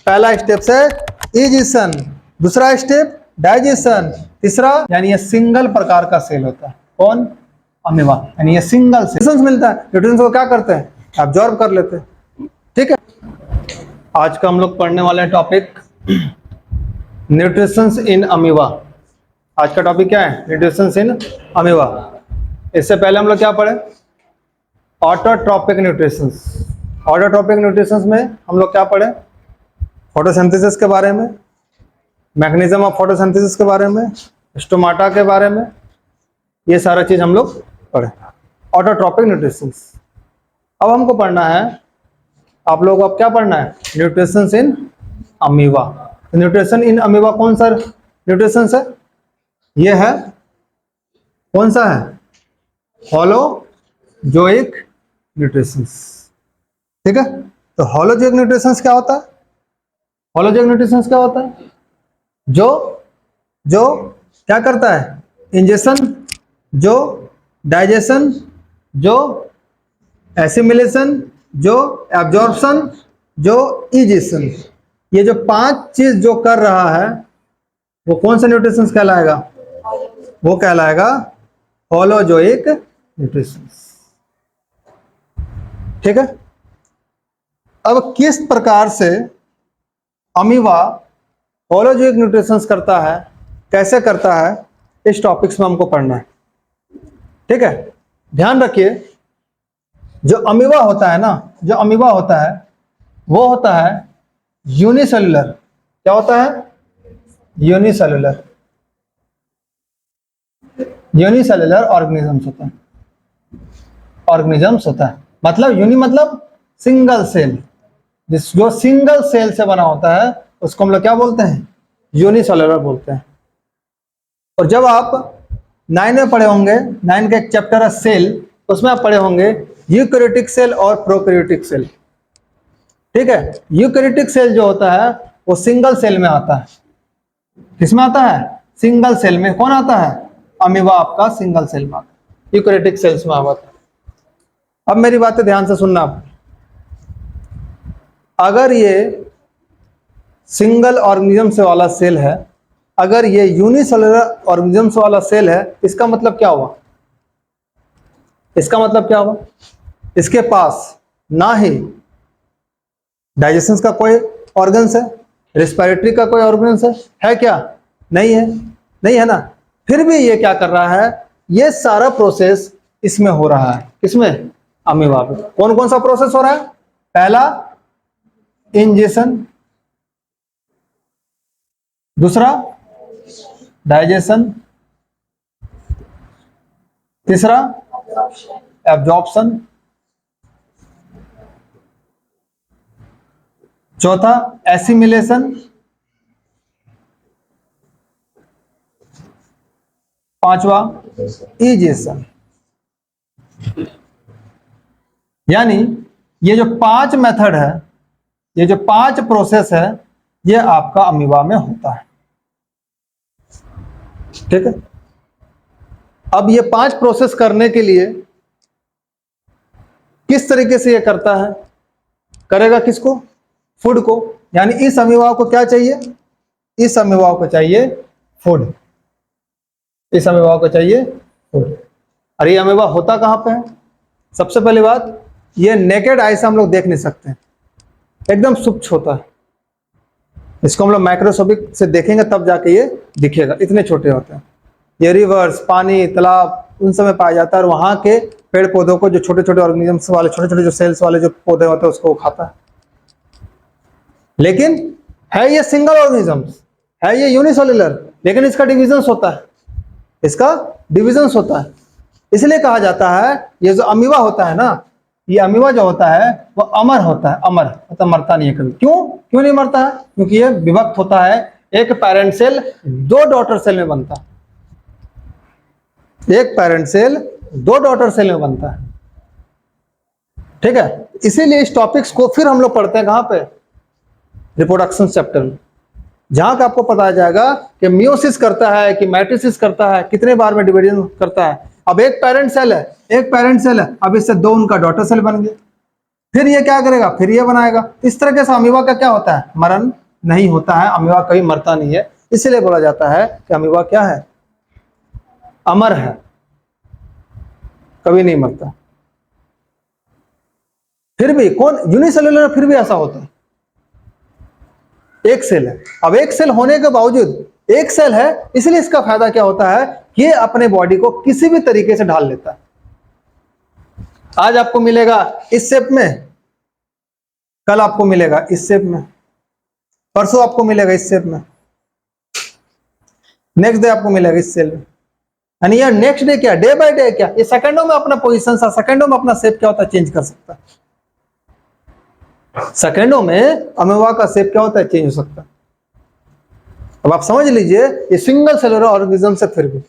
पहला स्टेप है इजेशन, दूसरा स्टेप डाइजेशन, तीसरा यानी ये सिंगल प्रकार का सेल होता है। कौन? अमीबा। यानी ये सिंगल सेल मिलता है। न्यूट्रिएंट्स को क्या करते हैं? एब्जॉर्ब कर लेते हैं। ठीक है, आज का हम लोग पढ़ने वाले टॉपिक न्यूट्रिशंस इन अमीबा। आज का टॉपिक क्या है? Nutritions in amoeba. इससे पहले हम लोग क्या पढ़े? Autotrophic nutritions. ऑटोट्रॉपिक न्यूट्रिशंस में हम लोग क्या पढ़े? फोटोसिंथेसिस के बारे में, मैकेनिज्म ऑफ फोटोसिंथेसिस के बारे में, स्टोमाटा के बारे में, ये सारा चीज हम लोग पढ़े। Autotrophic nutritions. अब हमको पढ़ना है, आप लोगों को अब क्या पढ़ना है? Nutritions in amoeba. Nutrition in amoeba कौन सा न्यूट्रिशंस है? ये है, कौन सा है? Holozoic nutritions. ठीक है, तो होलोजोइक न्यूट्रिशंस क्या होता है? होलोजोइक न्यूट्रिशंस क्या होता है? जो क्या करता है? इंजेक्शन, जो डाइजेशन, जो एसिमिलेशन, जो एब्जॉर्प्शन, जो इजेशन, ये जो 5 चीज जो कर रहा है वो कौन सा न्यूट्रिशंस कहलाएगा? वो कहलाएगा होलोजोइक न्यूट्रिशंस। ठीक है, अब किस प्रकार से अमीबा होलोजोइक न्यूट्रिशंस करता है, कैसे करता है, इस टॉपिक्स में हमको पढ़ना है। ठीक है, ध्यान रखिए, जो अमीबा होता है ना, जो अमीबा होता है वो होता है यूनिसेलुलर। क्या होता है? यूनिसेलुलर। यूनिसेलुलर ऑर्गेनिजम्स होता है। ऑर्गेनिजम्स होता है मतलब यूनि मतलब सिंगल सेल। जो सिंगल सेल से बना होता है उसको हम लोग क्या बोलते हैं? यूनिसेलुलर बोलते हैं। और जब आप 9 में पढ़े होंगे, 9 का एक चैप्टर है सेल, उसमें आप पढ़े होंगे यूकैरियोटिक सेल और प्रोकैरियोटिक सेल। ठीक है, यूकैरियोटिक सेल जो होता है वो सिंगल सेल में आता है। किसमें आता है? सिंगल सेल में। कौन आता है? अमीबा आपका सिंगल सेल में आता है, यूकैरियोटिक सेल्स में आता है। अब मेरी बातें ध्यान से सुनना। अगर ये सिंगल ऑर्गेनिज्म वाला सेल है, अगर ये यूनिसेलुलर ऑर्गेनिज्म वाला सेल है, इसका मतलब क्या हुआ? इसका मतलब क्या हुआ? इसके पास ना ही डाइजेशन का कोई ऑर्गन्स है, रेस्पिरेटरी का कोई ऑर्गन्स है क्या? नहीं है, नहीं है ना। फिर भी ये क्या कर रहा है? ये सारा प्रोसेस इसमें हो रहा है। किसमें? अमीबा में। कौन कौन सा प्रोसेस हो रहा है? पहला इंजेक्शन, दूसरा डाइजेशन, तीसरा एब्जॉर्प्शन, चौथा एसिमिलेशन, पांचवा इजेशन। यानी ये जो 5 मेथड है, ये जो 5 प्रोसेस है, ये आपका अमीबा में होता है। ठीक है, अब ये 5 प्रोसेस करने के लिए किस तरीके से ये करता है? करेगा किसको? फूड को। यानी इस अमीबा को क्या चाहिए? इस अमीबा को चाहिए फूड। इस अमीबा को चाहिए फूड। और ये अमीबा होता कहां पे है? सबसे पहली बात, ये नेकेड आई से हम लोग देख नहीं सकते, एकदम सूक्ष्म होता है। इसको हम लोग माइक्रोस्कोपिक से देखेंगे तब जाके ये दिखेगा, इतने छोटे होते हैं। ये रिवर्स, पानी, तालाब, उन सब में पाया जाता है। और वहां के पेड़ पौधों को, जो छोटे छोटे ऑर्गेनिजम्स वाले, छोटे छोटे जो सेल्स वाले जो पौधे होते हैं, उसको वो खाता है। लेकिन है ये सिंगल ऑर्गेनिजम्स, है ये यूनिसेलुलर, लेकिन इसका डिविजन्स होता है। इसका डिविजन्स होता है। इसलिए कहा जाता है ये जो अमीबा होता है ना, ये अमीबा जो होता है वो अमर होता है। अमर मतलब मरता नहीं है कभी। क्यों नहीं मरता है? क्योंकि ये विभक्त होता है। एक पेरेंट सेल 2 डॉटर सेल में बनता है। एक पेरेंट सेल 2 डॉटर सेल में बनता है। ठीक है, इसीलिए इस टॉपिक्स को फिर हम लोग पढ़ते हैं कहां पे? रिप्रोडक्शन चैप्टर में, जहां का आपको पता जाएगा कि मियोसिस करता है कि मैट्रिसिस करता है, कितने बार में डिवीजन करता है। अब एक पेरेंट सेल है, अब इससे 2 उनका डॉटर सेल बन गया। फिर ये क्या करेगा, फिर ये बनाएगा। इस तरीके से अमीबा का क्या होता है, मरण नहीं होता है, अमीबा कभी मरता नहीं है। इसलिए बोला जाता है कि अमीबा क्या है, अमर है, कभी नहीं मरता। फिर भी कौन यूनिसेलुलर, फिर भी ऐसा होता है, एक सेल है। अब एक सेल होने के बावजूद, एक सेल है इसलिए इसका फायदा क्या होता है, ये अपने बॉडी को किसी भी तरीके से ढाल लेता है। आज आपको मिलेगा इस शेप में, कल आपको मिलेगा इस शेप में, परसों आपको मिलेगा इस शेप में, नेक्स्ट डे आपको मिलेगा इस सेल में। यानी यार नेक्स्ट डे क्या, डे बाय डे क्या, ये सेकंडों में अपना पोजीशन, सेकंडों में अपना शेप क्या होता है, चेंज कर सकता है। सेकंडों में अमीबा का शेप क्या होता है, चेंज हो सकता है। अब आप समझ लीजिए, ये सिंगल सेलुलर ऑर्गेनिज्म से फिर भी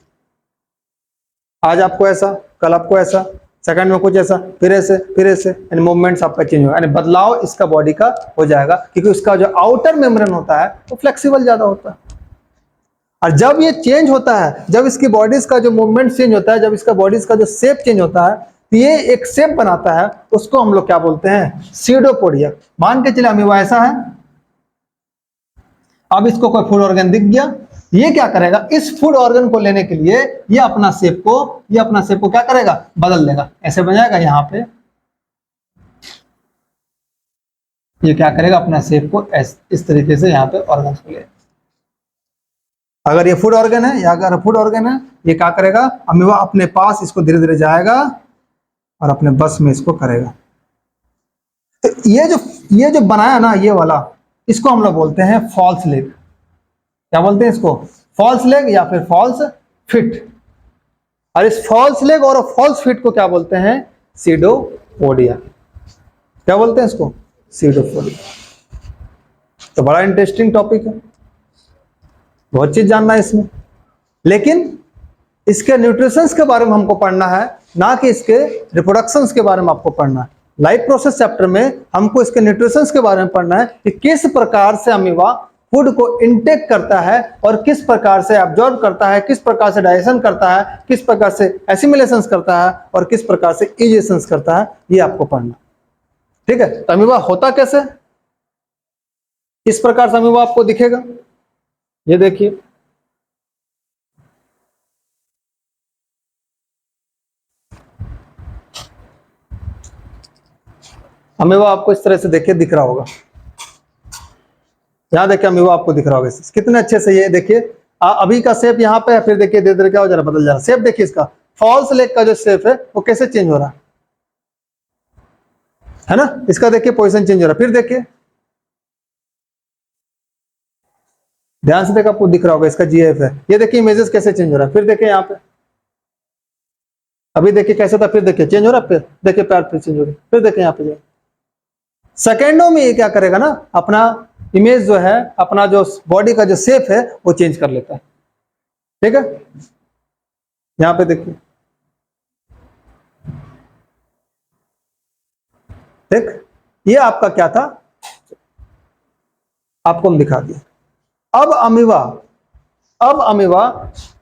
आज आपको ऐसा, कल आपको ऐसा, सेकंड में कुछ ऐसा, फिर ऐसे, फिर ऐसे, यानी मूवमेंट्स आपका चेंज होगा, यानी बदलाव इसका बॉडी का हो जाएगा, क्योंकि उसका जो आउटर मेम्ब्रेन होता है वो फ्लेक्सिबल ज्यादा होता है। और जब ये चेंज होता है, जब इसकी बॉडीज का जो मूवमेंट चेंज होता है, जब इसका बॉडीज का जो शेप चेंज होता है, तो ये एक शेप बनाता है, उसको हम लोग क्या बोलते हैं, सीडोपोडिया। मान के चले अमीबा ऐसा है, अब इसको कोई फूड ऑर्गन दिख गया, ये क्या करेगा, इस फूड ऑर्गन को लेने के लिए ये अपना शेप को क्या करेगा, बदल देगा, ऐसे बन जाएगा। यहां पे ये क्या करेगा, अपना शेप को इस तरीके से यहां पे ऑर्गन को ले। अगर ये फूड ऑर्गन है, या अगर फूड ऑर्गन है, ये क्या करेगा, अमीबा अपने पास इसको धीरे धीरे जाएगा और अपने बस में इसको करेगा। तो ये जो बनाया ना, ये वाला, इसको हम लोग बोलते हैं फॉल्स लेग। क्या बोलते हैं इसको, फॉल्स लेग या फिर फॉल्स फिट। और इस फॉल्स लेग और फॉल्स फिट को क्या बोलते हैं, सीडोपोडिया। क्या बोलते हैं इसको, सीडोपोडिया। तो बड़ा इंटरेस्टिंग टॉपिक है, बहुत चीज जानना है इसमें, लेकिन इसके न्यूट्रिशंस के बारे में हमको पढ़ना है, ना कि इसके रिप्रोडक्शंस के बारे में आपको पढ़ना है। लाइफ प्रोसेस चैप्टर में हमको इसके न्यूट्रिशंस के बारे में पढ़ना है कि किस प्रकार से अमीबा फूड को इनटेक करता है और किस प्रकार से एब्जॉर्ब करता है, किस प्रकार से डाइजेशन करता है, किस प्रकार से एसिमिलेशंस करता है और किस प्रकार से इजेशंस करता है, ये आपको पढ़ना। ठीक है, तो अमीबा होता कैसे, इस प्रकार से अमीबा आपको दिखेगा। ये देखिए, अमीबा आपको इस तरह से देखिए दिख रहा होगा, यहां देखिए अमीबा आपको दिख रहा होगा कितने अच्छे से। ये देखिए अभी का शेप यहाँ पे है, फिर देखिए धीरे धीरे क्या हो जा रहा है, बदल जा रहा है शेप। देखिए इसका फॉल्स लेग का जो शेप है वो कैसे चेंज हो रहा है ना, इसका देखिए पोजीशन चेंज हो रहा है। फिर देखिए ध्यान से देखा, आपको दिख रहा होगा इसका जीएफ है। ये देखिए इमेजेस कैसे चेंज हो रहा है। फिर देखिए यहाँ पे, अभी देखिए कैसे था, फिर देखिए चेंज हो रहा है। फिर देखिए पैर फिर चेंज हो रहा है। फिर देखिए यहाँ पे सेकेंडों में ये क्या करेगा ना, अपना इमेज जो है, अपना जो बॉडी का जो शेप है वो चेंज कर लेता है। ठीक है, यहां पे देखिए, ठीक, ये आपका क्या था, आपको हम दिखा दिया। अब अमीबा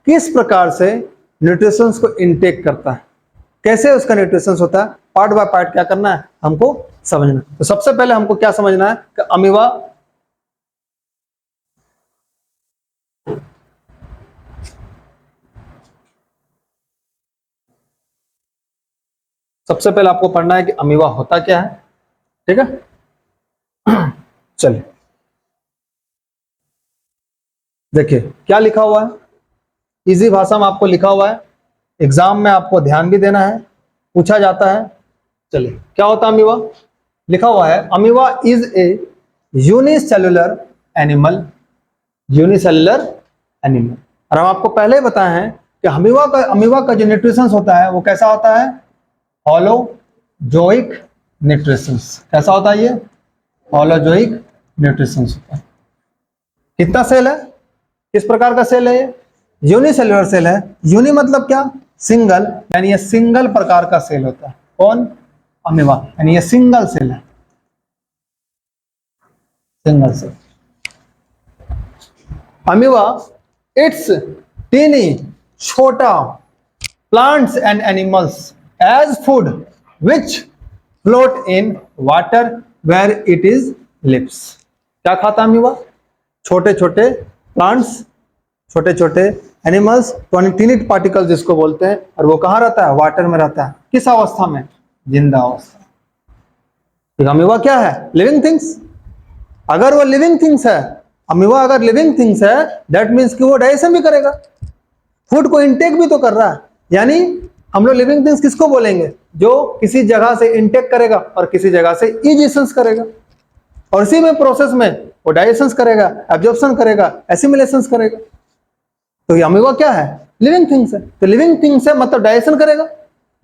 किस प्रकार से न्यूट्रिशंस को इनटेक करता है, कैसे उसका न्यूट्रिशंस होता है, पार्ट बाय पार्ट क्या करना है हमको समझना। तो सबसे पहले हमको क्या समझना है कि अमीबा सबसे पहले आपको पढ़ना है कि अमीबा होता क्या है। ठीक है, चलिए देखिए क्या लिखा हुआ है, इजी भाषा में आपको लिखा हुआ है, एग्जाम में आपको ध्यान भी देना है, पूछा जाता है। चलिए क्या होता है अमीबा, लिखा हुआ है amoeba is a unicellular animal, unicellular animal. और हम आपको पहले ही बताए हैं कि अमीबा का जो न्यूट्रिशंस होता है वो कैसा होता है, होलोजोइक न्यूट्रिशंस। कैसा होता है ये, होलोजोइक न्यूट्रिशंस होता है। कितना सेल है, किस प्रकार का सेल है ये, यूनिसेलुलर सेल है। यूनि मतलब क्या, सिंगल, यानी ये सिंगल प्रकार का सेल होता है। कौन, अमीबा, यानी ये सिंगल सेल है, single cell. Amoeba it's tiny, छोटा, plants and animals as food which float in water where it is lives. क्या खाता है अमीबा? छोटे छोटे प्लांट्स, छोटे छोटे एनिमल्स, टॉनिटिनिट पार्टिकल जिसको बोलते हैं, और वो कहाँ रहता है? वाटर में रहता है। किस अवस्था में? जिंदा अवस्था। अमीबा क्या है? Living things. अगर वो लिविंग थिंग्स है, अमीबा अगर लिविंग थिंग्स है, दैट मीन्स कि वो डाइजेशन भी करेगा, फूड को इनटेक भी तो कर रहा है। यानी हम लोग लिविंग थिंग्स किसको बोलेंगे? जो किसी जगह से इनटेक करेगा और किसी जगह से इजेशन करेगा, और इसी में प्रोसेस में वो डाइजेशन करेगा, एब्जॉर्प्शन करेगा, एसिमिलेशन करेगा। तो ये अमीबा क्या है? लिविंग थिंग्स है। तो लिविंग थिंग्स है मतलब डाइजेशन करेगा।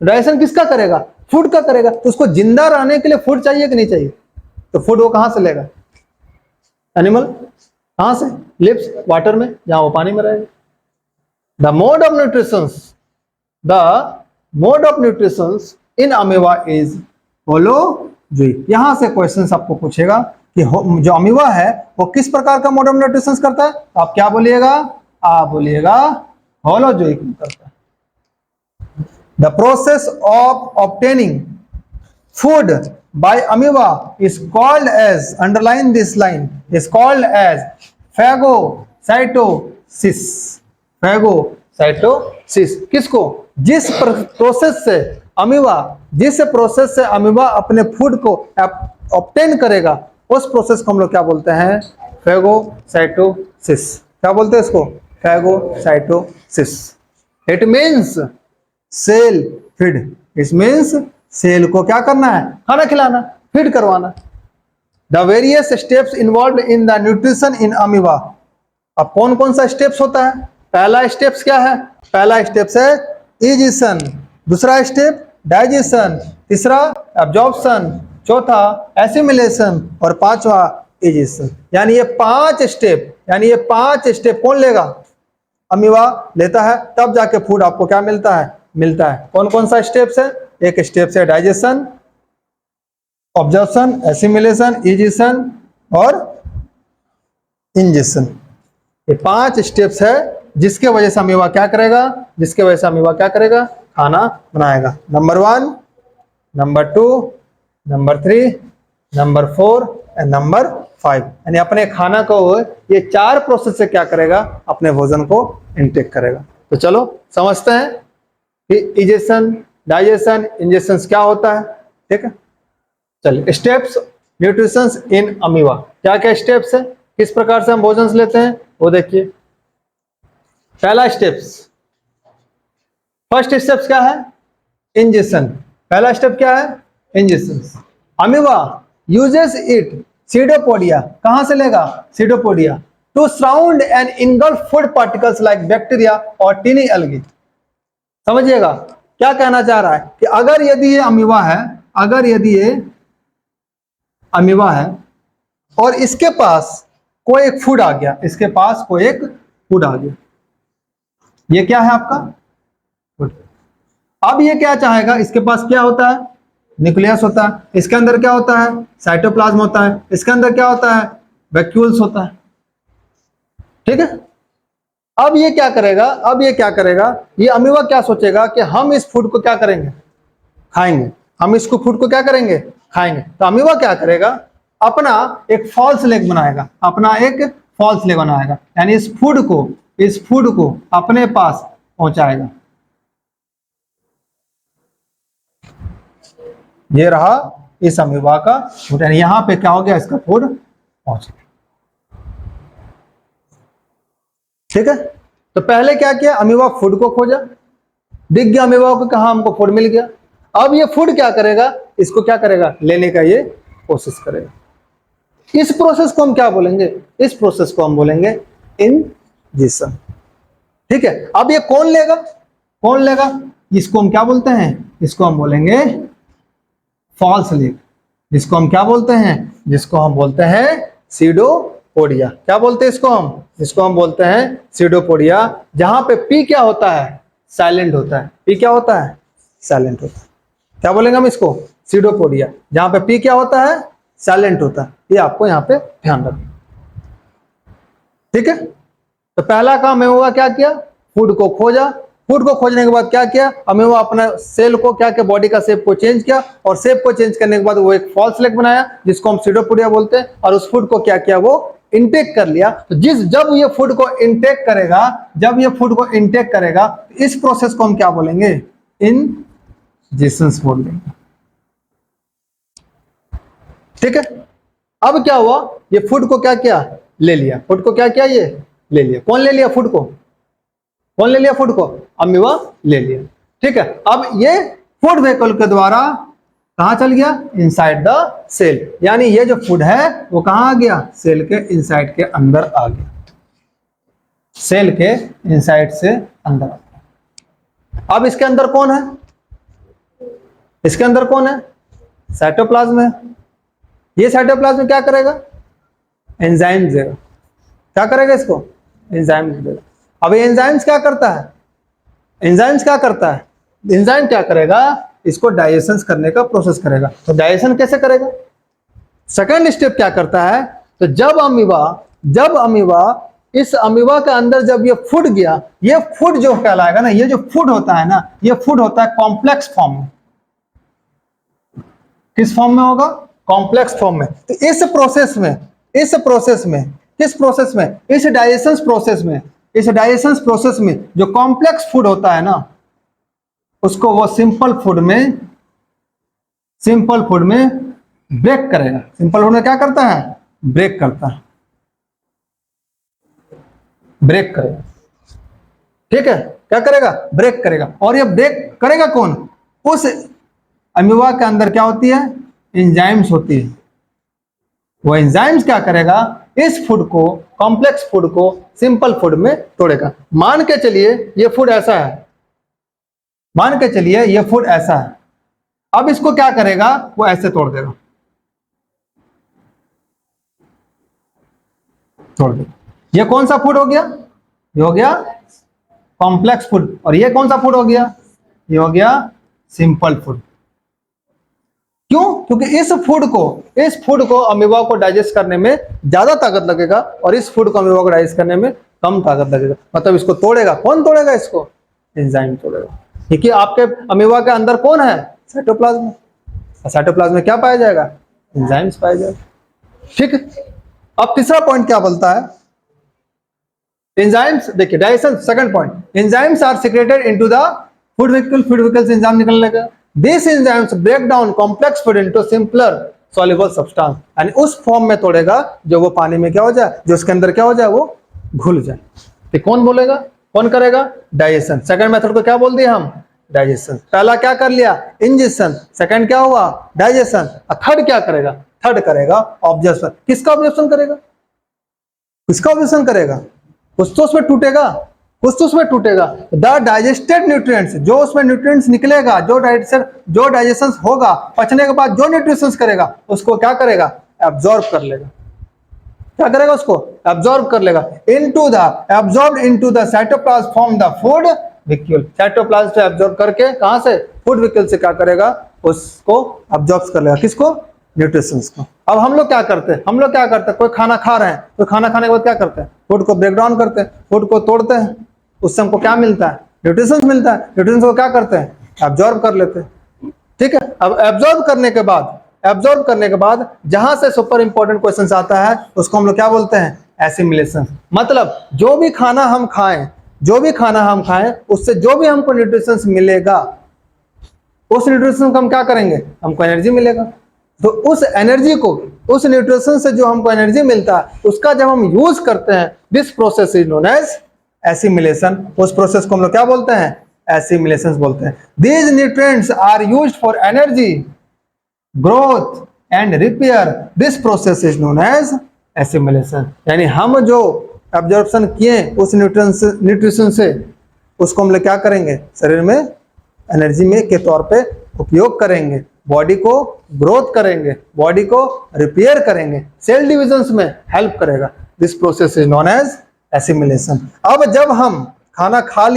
डाइजेशन किसका करेगा? फूड का करेगा। तो उसको जिंदा रहने के लिए फूड चाहिए कि नहीं चाहिए? तो फूड वो कहां से लेगा? एनिमल। कहां से? लिव्स, वाटर में, जहां वो पानी में रहेगा। The mode of nutrition in amoeba is holozoic. यहां से क्वेश्चन आपको पूछेगा कि जो अमीबा है वो किस प्रकार का मोड ऑफ न्यूट्रिशन करता है? तो आप क्या बोलिएगा? आप बोलिएगा होलोजोइक करता है। The process of obtaining food by amoeba is called as, underline this line, is called as phagocytosis। phagocytosis किसको? जिस प्रोसेस से अमीबा अपने फूड को ऑब्टेन करेगा, उस प्रोसेस को हम लोग क्या बोलते हैं? फेगोसाइटोसिस। क्या बोलते हैं इसको? Phagocytosis. It means cell feed. It means cell को क्या करना है? खाना खिलाना, फीड करवाना। The various steps involve in the nutrition in amoeba. अब कौन कौन सा स्टेप्स होता है? पहला स्टेप्स क्या है? पहला स्टेप्स है इजेशन, दूसरा स्टेप डाइजेशन, तीसरा एब्जॉर्प्शन, चौथा एसिमिलेशन, और पांचवा इजेशन। यानी ये पांच स्टेप कौन लेगा? अमीबा लेता है, तब जाके फूड आपको क्या मिलता है? मिलता है। कौन कौन सा स्टेप्स है? एक स्टेप है डाइजेशन, ऑब्जर्प्शन, एसिमिलेशन, इजेशन और इंजेशन। ये पांच स्टेप्स है जिसके वजह से अमीबा क्या करेगा? खाना बनाएगा। Number 1, number 2, number 3, number 4 and number 5। यानी अपने खाना को ये 4 प्रोसेस से क्या करेगा? अपने भोजन को इनटेक करेगा। तो चलो समझते हैं कि इजेशन, डाइजेशन, इंजेशन क्या होता है। ठीक है, चलिए स्टेप्स न्यूट्रिशन इन अमीबा। क्या क्या स्टेप्स है, किस प्रकार से हम भोजन लेते हैं वो देखिए। पहला स्टेप्स, फर्स्ट स्टेप्स क्या है? इंजेशन। पहला स्टेप क्या है? Ingestion. Amoeba uses it pseudopodia. कहां से लेगा? Pseudopodia. To surround and engulf food particles like bacteria और टीनी एल्गी। समझिएगा क्या कहना चाह रहा है कि अगर यदि ये अमीबा है और इसके पास कोई एक फूड आ गया, ये क्या है आपका? फूड। अब ये क्या चाहेगा? इसके पास क्या होता है? न्यूक्लियस होता है। इसके अंदर क्या होता है? साइटोप्लाज्म होता है। इसके अंदर क्या होता है? वैक्यूल्स होता है। ठीक है, अब ये क्या करेगा? ये अमीबा क्या सोचेगा कि हम इस फूड को क्या करेंगे? खाएंगे। हम इसको फूड को क्या करेंगे? खाएंगे। तो अमीबा क्या करेगा? अपना एक फॉल्स लेग बनाएगा, यानी इस फूड को अपने पास पहुंचाएगा। ये रहा इस अमीबा का फूड, यानी यहां पे क्या हो गया? इसका फूड पहुंच गया। ठीक है, तो पहले क्या किया? अमीबा फूड को खोजा, दिख गया अमीबा को, कहा हमको फूड मिल गया। अब ये फूड क्या करेगा? इसको क्या करेगा? लेने का ये कोशिश करेगा। इस प्रोसेस को हम क्या बोलेंगे? इस प्रोसेस को हम बोलेंगे इंजेशन। ठीक है, अब ये कौन लेगा? इसको हम क्या बोलते हैं? इसको हम बोलेंगे फॉल्स लेग। जिसको हम क्या बोलते हैं? जिसको हम बोलते हैं सीडोपोडिया। क्या बोलते हैं इसको हम? इसको हम बोलते हैं सीडोपोडिया। जहां पे पी क्या होता है? साइलेंट होता है। पी क्या होता है? साइलेंट होता है। क्या बोलेंगे हम इसको? सीडोपोडिया। जहां पे पी क्या होता है? साइलेंट होता है। ये आपको यहां पे ध्यान रखना। ठीक है, तो पहला काम है हुआ क्या किया? फूड को खोजा, फूड को खोजने के बाद क्या किया, अमीबा अपना सेल को क्या किया, बॉडी का शेप को चेंज किया, और शेप को चेंज करने के बाद वो एक फॉल्स लेग बनाया जिसको हम सीडोपोडिया बोलते हैं, और उस फूड को क्या किया, वो इनटेक कर लिया। तो जब ये फूड को इनटेक करेगा, जब ये फूड को इनटेक करेगा, इस प्रोसेस को हम क्या बोलेंगे, इंजेशंस बोल देंगे। ठीक है, अब क्या हुआ, ये फूड को क्या किया, ले लिया, फूड को क्या किया, ये ले लिया। कौन ले लिया फूड को, कौन ले लिया फूड को, अमीबा ले लिया। ठीक है, अब ये फूड वेहिकल के द्वारा कहां चल गया, इनसाइड द सेल, यानी ये जो फूड है वो कहां आ गया, सेल के इनसाइड के अंदर आ गया, सेल के इनसाइड से अंदर आ गया। अब इसके अंदर कौन है, इसके अंदर कौन है, साइटोप्लाज्म है। ये साइटोप्लाज्म क्या करेगा, एंजाइम देगा। क्या करेगा, इसको एंजाइम देगा। अब ये एंजाइम्स क्या करता है, एंजाइम्स क्या करता है, एंजाइम क्या करेगा, इसको डाइजेशन करने का प्रोसेस करेगा। तो डाइजेशन कैसे करेगा, सेकंड स्टेप क्या करता है, तो जब अमीबा इस अमीबा के अंदर जब ये फूड गया, ये फूड जो कहलाएगा ना, ये जो फूड होता है ना, ये फूड होता है कॉम्प्लेक्स फॉर्म में। किस फॉर्म में होगा, कॉम्प्लेक्स फॉर्म में। तो इस प्रोसेस में किस प्रोसेस में, इस डाइजेशन प्रोसेस में जो कॉम्प्लेक्स फूड होता है ना, उसको वो सिंपल फूड में ब्रेक करेगा। सिंपल फूड में क्या करता है, ब्रेक करता है, ब्रेक करेगा। ठीक है, क्या करेगा, ब्रेक करेगा। और ये ब्रेक करेगा कौन, उस अमीबा के अंदर क्या होती है, एंजाइम्स होती है। वो एंजाइम्स क्या करेगा, इस फूड को, कॉम्प्लेक्स फूड को सिंपल फूड में तोड़ेगा। मान के चलिए ये फूड ऐसा है, मान के चलिए ये फूड ऐसा है, अब इसको क्या करेगा, वो ऐसे तोड़ देगा, तोड़ देगा। ये कौन सा फूड हो गया, ये हो गया कॉम्प्लेक्स फूड। और ये कौन सा फूड हो गया, ये हो गया सिंपल फूड। क्यों, क्योंकि इस फूड को अमीबा को डाइजेस्ट करने में ज्यादा ताकत लगेगा, और इस फूड को अमीबा को डाइजेस्ट करने में कम ताकत लगेगा। मतलब इसको तोड़ेगा कौन, तोड़ेगा इसको, एंजाइम तोड़ेगा। देखिए आपके अमीबा के अंदर कौन है, साइटोप्लाज्म। साइटोप्लाज्म में क्या पाया जाएगा, एंजाइम्स पाया जाएगा। ठीक है, अब तीसरा पॉइंट क्या बोलता है, एंजाइम्स। देखिए digestion, second point, enzymes are secreted into the food vacuole से एंजाइम निकलने लगा। This enzymes break down complex food into simpler soluble substance, यानी उस फॉर्म में तोड़ेगा जो वो पानी में क्या हो जाए, जो उसके अंदर क्या हो जाए, वो घुल जाए। तो कौन बोलेगा, कौन करेगा, डाइजेशन। सेकंड मेथड को क्या बोल दिया हम, डाइजेशन। पहला क्या कर लिया, इंजेक्शन, सेकंड क्या हुआ, डाइजेशन। थर्ड क्या करेगा, थर्ड करेगा ऑब्जर्वेशन। किसका ऑब्जर्वेशन करेगा, किसका ऑब्जर्वेशन करेगा, कुछ तो उसमें टूटेगा, कुछ तो उसमें टूटेगा। द डाइजेस्टेड न्यूट्रिएंट्स, जो उसमें न्यूट्रिएंट्स निकलेगा, जो डाइजेशन होगा, पचने के बाद जो न्यूट्रिशंस करेगा, उसको क्या करेगा, एब्जॉर्ब कर लेगा। क्या करेगा, उसको एब्जॉर्ब कर लेगा। Absorb into the cytoplasm from the food vehicle. Cytoplasm से एब्जॉर्ब करके, कहां से, फूड वेहिकल से क्या करेगा, उसको एब्जॉर्ब कर लेगा। किसको, न्यूट्रिशंस को। अब हम लोग क्या करते हैं, कोई खाना खा रहे हैं, तो खाना खाने के बाद क्या करते हैं, फूड को ब्रेक डाउन करते हैं, फूड को तोड़ते हैं, उससे हमको क्या मिलता है, न्यूट्रिशंस मिलता है। न्यूट्रिशंस को क्या करते हैं, एब्जॉर्ब कर लेते हैं। ठीक है, अब एब्जॉर्ब करने के बाद जहां से सुपर इंपॉर्टेंट क्वेश्चन आता है, उसको हम लोग क्या बोलते हैं, एसिमिलेशन। मतलब जो भी खाना हम खाएं, उससे जो भी हमको न्यूट्रिशंस मिलेगा, उस न्यूट्रिशन को हम क्या करेंगे, हमको एनर्जी मिलेगा। तो उस एनर्जी को, उस न्यूट्रिशन से जो हमको एनर्जी मिलता है, उसका जब हम यूज करते हैं, this process is known as assimilation. उस प्रोसेस को हम लोग क्या बोलते हैं, एसिमिलेशन बोलते हैं। These nutrients are used for energy, growth and repair. This process is known as assimilation. यानी हम जो एब्जॉर्प्शन किए उस न्यूट्रिशन से, उसको हम लोग क्या करेंगे, शरीर में एनर्जी में के तौर पे उपयोग करेंगे, बॉडी को ग्रोथ करेंगे, बॉडी को रिपेयर करेंगे, सेल डिविजन्स में हेल्प करेगा। This process is known as assimilation. अब जब हम खाना खा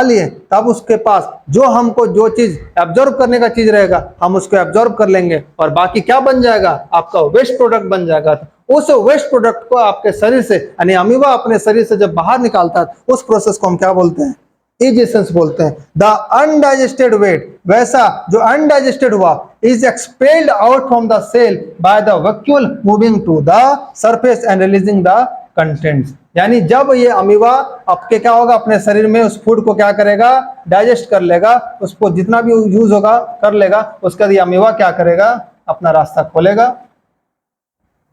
लिए, तब उसके पास जो चीज एब्जॉर्ब करने का चीज रहेगा, हम उसको एब्जॉर्ब कर लेंगे, और बाकी क्या बन जाएगा, आपका वेस्ट प्रोडक्ट बन जाएगा। उस वेस्ट प्रोडक्ट को आपके शरीर से यानी अमीबा अपने शरीर से जब बाहर निकालता है उस प्रोसेस को हम क्या बोलते हैं? इजेशंस बोलते हैं। द अनडाइजेस्टेड वेट, वैसा जो अनडाइजेस्टेड हुआ, is expelled out from the cell by the vacuole moving to the surface and releasing the contents. यानी जब ये अमीबा आपके क्या होगा, अपने शरीर में उस फूड को क्या करेगा? डाइजेस्ट कर लेगा, उसको जितना भी यूज होगा कर लेगा, उसके बाद ये अमीबा क्या करेगा? अपना रास्ता खोलेगा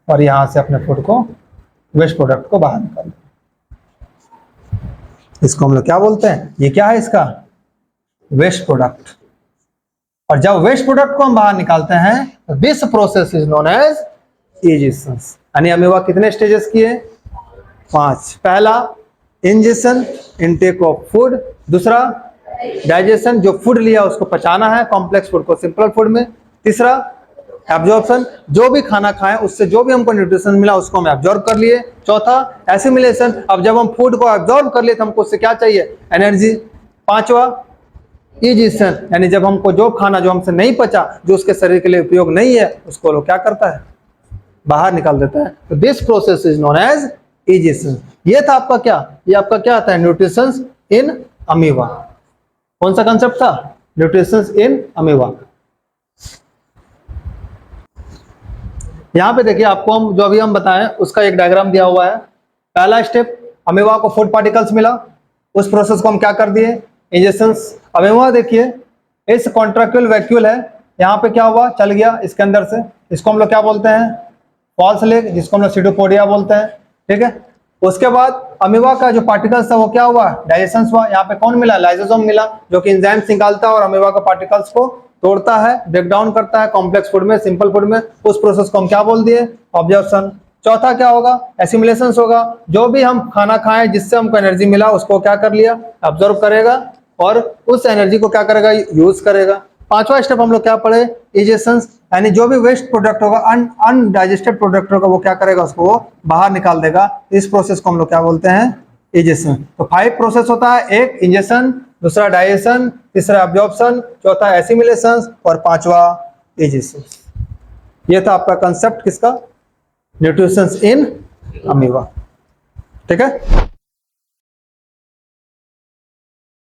और यहां से अपने फूड को, वेस्ट प्रोडक्ट को बाहर निकाल देगा। इसको हम लोग क्या बोलते हैं? ये क्या है इसका? Waste product. और जब वेस्ट प्रोडक्ट को हम बाहर निकालते हैं, this process is known as egestions. यानी अमीबा कितने स्टेजेस की है? 5। पहला इंजेशन, इनटेक ऑफ फूड। दूसरा डाइजेशन, जो फूड लिया उसको पचाना है, कॉम्प्लेक्स फूड को सिंपल फूड में। तीसरा एब्जॉर्प्शन, जो भी खाना खाएं उससे जो भी हमको न्यूट्रिशन मिला उसको हम एब्जॉर्ब कर लिए। चौथा एसिमिलेशन, अब जब हम फूड को एब्जॉर्ब कर लिए तो हमको उससे क्या चाहिए? एनर्जी। पांचवा इजेशन, यानी जब हमको जो खाना जो हमसे नहीं पचा, जो उसके शरीर के लिए उपयोग नहीं है, उसको लोग क्या करता है? बाहर निकाल देता है। तो this process is known as egestion. ये था आपका क्या? ये आपका क्या आता है? Nutritions in amoeba. कौन सा कंसेप्ट था? Nutritions in amoeba. यहां पे देखिए, आपको हम जो अभी हम बताएं उसका एक डायग्राम दिया हुआ है। पहला स्टेप, अमीबा को फूड पार्टिकल्स मिला, उस प्रोसेस को हम क्या कर दिए? इंजेक्शंस। अमीबा देखिए इस कॉन्ट्रैक्चुअल वैक्यूल है, यहाँ पे क्या हुआ? चल गया इसके अंदर से, इसको हम लोग क्या बोलते हैं? फॉल्स लेग, जिसको हम लोग सीटोपोडिया बोलते हैं। ठीक है, उसके बाद अमीबा का जो पार्टिकल्स था वो क्या हुआ? डाइजेशन हुआ। यहाँ पे कौन मिला? लाइसोसोम मिला, जो कि एंजाइम्स निकालता है और अमीबा का पार्टिकल्स को तोड़ता है, ब्रेक डाउन करता है कॉम्प्लेक्स फूड में, सिंपल फूड में। उस प्रोसेस को हम क्या बोल दिए? ऑब्जर्प्शन। चौथा क्या होगा? एसिमिलेशन होगा, जो भी हम खाना खाएं जिससे हमको एनर्जी मिला उसको क्या कर लिया? ऑब्जर्व करेगा और उस एनर्जी को क्या करेगा? यूज करेगा। पांचवा स्टेप हम लोग क्या पढ़े? इजेशंस, यानी जो भी वेस्ट प्रोडक्ट होगा, अनडाइजेस्टेड प्रोडक्ट होगा, वो क्या करेगा? उसको वो बाहर निकाल देगा। इस प्रोसेस को हम लोग क्या बोलते हैं? इजेशन। तो 5 प्रोसेस होता है। एक इंजेशन, दूसरा डाइजेशन, तीसरा एब्जॉर्प्शन, चौथा एसिमिलेशन और पांचवा इजेशन। ये था आपका कंसेप्ट किसका? Nutritions in amoeba. ठीक है।